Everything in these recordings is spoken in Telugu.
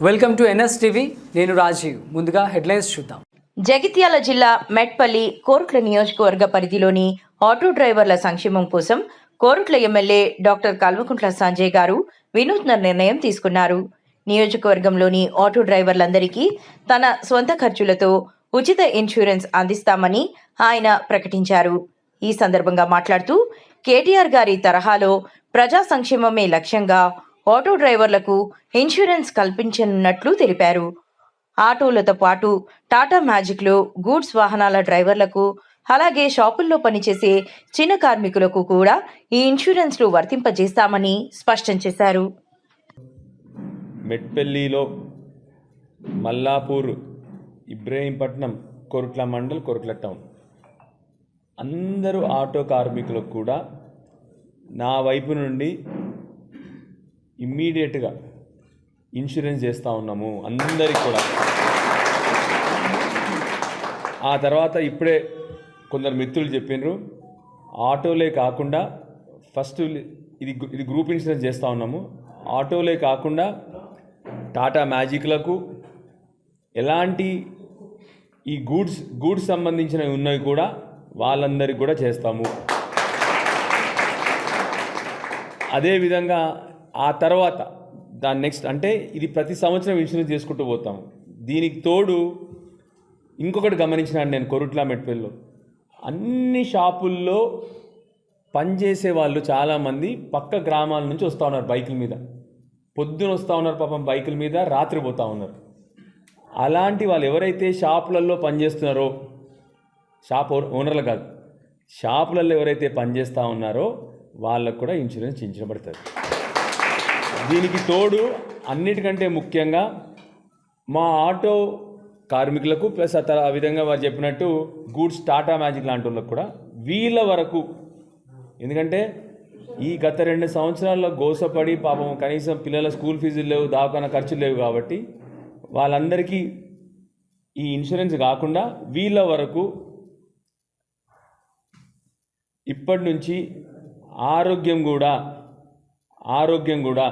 Welcome to NSTV. నేను రాజీవ్. ముందుగా హెడ్లైన్స్ చూద్దాం. జగిత్యాల జిల్లా మెట్పల్లి కోరుట్ల నియోజకవర్గ పరిధిలోని ఆటో డ్రైవర్ల సంక్షేమం కోసం కోరుట్ల ఎమ్మెల్యే డాక్టర్ కల్వకుంట్ల సంజయ్ గారు వినూత్న నిర్ణయం తీసుకున్నారు. నియోజకవర్గంలోని ఆటో డ్రైవర్లందరికీ తన సొంత ఖర్చులతో ఉచిత ఇన్సూరెన్స్ అందిస్తామని ఆయన ప్రకటించారు. ఈ సందర్భంగా మాట్లాడుతూ కేటీఆర్ గారి తరహాలో ప్రజా సంక్షేమమే లక్ష్యంగా ఆటో డ్రైవర్లకు ఇన్సూరెన్స్ కల్పించనున్నట్లు తెలిపారు. ఆటోలతో పాటు టాటా మ్యాజిక్లో గూడ్స్ వాహనాల డ్రైవర్లకు, అలాగే షాపుల్లో పనిచేసే చిన్న కార్మికులకు కూడా ఈ ఇన్సూరెన్స్లు వర్తింపజేస్తామని స్పష్టం చేశారు. మెట్పల్లిలో మల్లాపూర్, ఇబ్రహీంపట్నం, కొరుట్ల మండల్, కొరుట్ల టౌన్ అందరూ ఆటో కార్మికులకు కూడా నా వైపు నుండి ఇమ్మీడియట్గా ఇన్సూరెన్స్ చేస్తూ ఉన్నాము అందరికి కూడా. ఆ తర్వాత ఇప్పుడే కొందరు మిత్రులు చెప్పినారు, ఆటోలే కాకుండా ఫస్ట్ ఇది గ్రూప్ ఇన్సూరెన్స్ చేస్తూ ఉన్నాము. ఆటోలే కాకుండా టాటా మ్యాజిక్లకు ఎలాంటి ఈ గూడ్స్ సంబంధించినవి ఉన్నవి కూడా వాళ్ళందరికీ కూడా చేస్తాము. అదేవిధంగా ఆ తర్వాత దాని నెక్స్ట్ అంటే ఇది ప్రతి సంవత్సరం ఇన్సూరెన్స్ చేసుకుంటూ పోతాము. దీనికి తోడు ఇంకొకటి గమనించినాను నేను కొరుట్ల మెట్పల్లిలో అన్ని షాపుల్లో పనిచేసే వాళ్ళు చాలామంది పక్క గ్రామాల నుంచి వస్తూ ఉన్నారు బైకుల మీద. పొద్దున వస్తూ ఉన్నారు పాపం బైకుల మీద, రాత్రి పోతూ ఉన్నారు. అలాంటి వాళ్ళు ఎవరైతే షాపులలో పనిచేస్తున్నారో, షాప్ ఓనర్లు కాదు, షాపులలో ఎవరైతే పనిచేస్తూ ఉన్నారో వాళ్ళకు కూడా ఇన్సూరెన్స్ చేయించబడుతుంది. దీనికి తోడు అన్నిటికంటే ముఖ్యంగా మా ఆటో కార్మికులకు ప్లస్ ఆ విధంగా వారు చెప్పినట్టు గూడ్స్ టాటా మ్యాజిక్ లాంటి వాళ్ళకు కూడా వీళ్ళ వరకు, ఎందుకంటే ఈ గత 2 సంవత్సరాల్లో గోసపడి పాపం కనీసం పిల్లల స్కూల్ ఫీజులు లేవు, దవాఖానా ఖర్చులు లేవు కాబట్టి వాళ్ళందరికీ ఈ ఇన్సూరెన్స్ కాకుండా వీళ్ళ వరకు ఇప్పటి నుంచి ఆరోగ్యం కూడా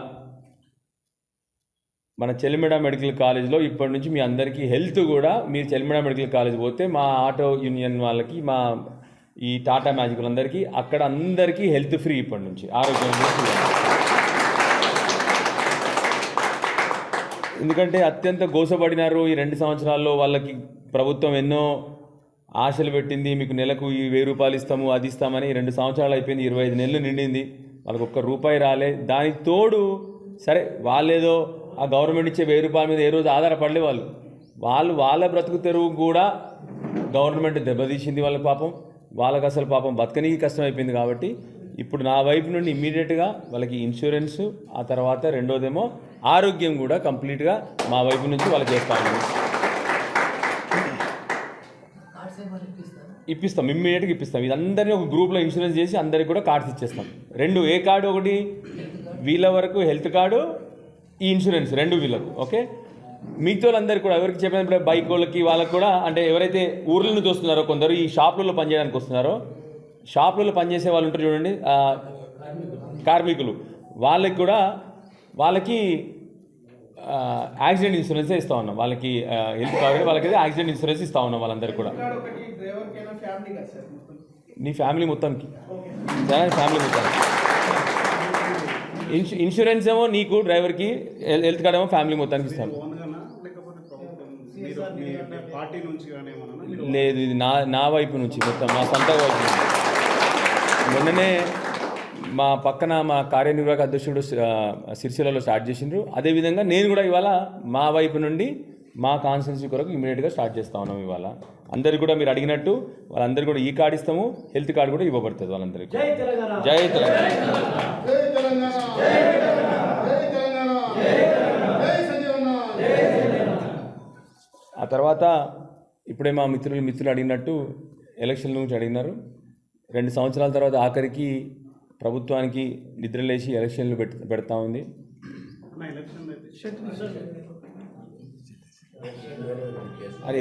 మన చెలిమెడ మెడికల్ కాలేజ్లో ఇప్పటి నుంచి మీ అందరికీ హెల్త్ కూడా మీరు చెలిమెడ మెడికల్ కాలేజ్ పోతే మా ఆటో యూనియన్ వాళ్ళకి, మా ఈ టాటా మ్యాజిక్లందరికీ అక్కడ అందరికీ హెల్త్ ఫ్రీ ఇప్పటి నుంచి ఆరోగ్యం. ఎందుకంటే అత్యంత గోసపడినారు ఈ 2 సంవత్సరాల్లో. వాళ్ళకి ప్రభుత్వం ఎన్నో ఆశలు పెట్టింది, మీకు నెలకు ఈ 1000 రూపాయలు ఇస్తాము, అది ఇస్తామని. 2 సంవత్సరాలు అయిపోయింది, 25 నెలలు నిండింది, వాళ్ళకి ₹1 రాలే. దానికి తోడు సరే వాళ్ళేదో ఆ గవర్నమెంట్ ఇచ్చే 1000 రూపాయల మీద ఏ రోజు ఆధారపడలే వాళ్ళ బ్రతుకు తెరువు కూడా గవర్నమెంట్ దెబ్బతీసింది వాళ్ళ పాపం. వాళ్ళకి అసలు పాపం బతకనికి కష్టం అయిపోయింది. కాబట్టి ఇప్పుడు నా వైపు నుండి ఇమ్మీడియట్గా వాళ్ళకి ఇన్సూరెన్స్, ఆ తర్వాత రెండోదేమో ఆరోగ్యం కూడా కంప్లీట్గా మా వైపు నుంచి వాళ్ళకి చేస్తాము, ఇప్పిస్తాం, ఇమ్మీడియట్గా ఇప్పిస్తాం. ఇది అందరినీ ఒక గ్రూప్లో ఇన్సూరెన్స్ చేసి అందరికి కూడా కార్డ్స్ ఇచ్చేస్తాం. 2 ఏ కార్డు, ఒకటి వీళ్ళ వరకు హెల్త్ కార్డు, ఈ ఇన్సూరెన్స్ 2 వీళ్ళకు. ఓకే, మిగతా వాళ్ళందరికీ కూడా ఎవరికి చెప్పినప్పుడు బైక్ వాళ్ళకి వాళ్ళకి కూడా, అంటే ఎవరైతే ఊర్ల నుంచి వస్తున్నారో కొందరు ఈ షాపులలో పనిచేయడానికి వస్తున్నారో, షాపులలో పనిచేసే వాళ్ళు ఉంటారు చూడండి కార్మికులు, వాళ్ళకి కూడా వాళ్ళకి యాక్సిడెంట్ ఇన్సూరెన్స్ ఇస్తూ ఉన్నాం. వాళ్ళకి హెల్త్ కార్డు, వాళ్ళకైతే యాక్సిడెంట్ ఇన్సూరెన్స్ ఇస్తూ ఉన్నాం వాళ్ళందరికీ కూడా. నీ ఫ్యామిలీ మొత్తానికి, ఫ్యామిలీ మొత్తానికి ఇన్సూరెన్స్ ఏమో నీకు, డ్రైవర్కి, హెల్త్ కార్డ్ ఏమో ఫ్యామిలీ మొత్తానికి ఇస్తాను. లేదు, ఇది నా వైపు నుంచి మొత్తం, మా సొంత వైపు నుంచి. మొన్ననే మా పక్కన మా కార్యనిర్వాహక అధ్యక్షుడు సిరిసిల్లలో స్టార్ట్ చేసిండ్రు. అదేవిధంగా నేను కూడా ఇవాళ మా వైపు నుండి మా కాన్స్టిట్యున్సీ కొరకు ఇమీడియట్గా స్టార్ట్ చేస్తూ ఉన్నాం. ఇవాళ అందరికీ కూడా మీరు అడిగినట్టు వాళ్ళందరికీ కూడా ఈ కార్డు ఇస్తాము, హెల్త్ కార్డు కూడా ఇవ్వబడుతుంది వాళ్ళందరికీ. జై తెలంగాణ. ఆ తర్వాత ఇప్పుడే మా మిత్రులు అడిగినట్టు ఎలక్షన్ల నుంచి అడిగినారు. 2 సంవత్సరాల తర్వాత ఆఖరికి ప్రభుత్వానికి నిద్రలేసి ఎలక్షన్లు పెడతా ఉంది. అరే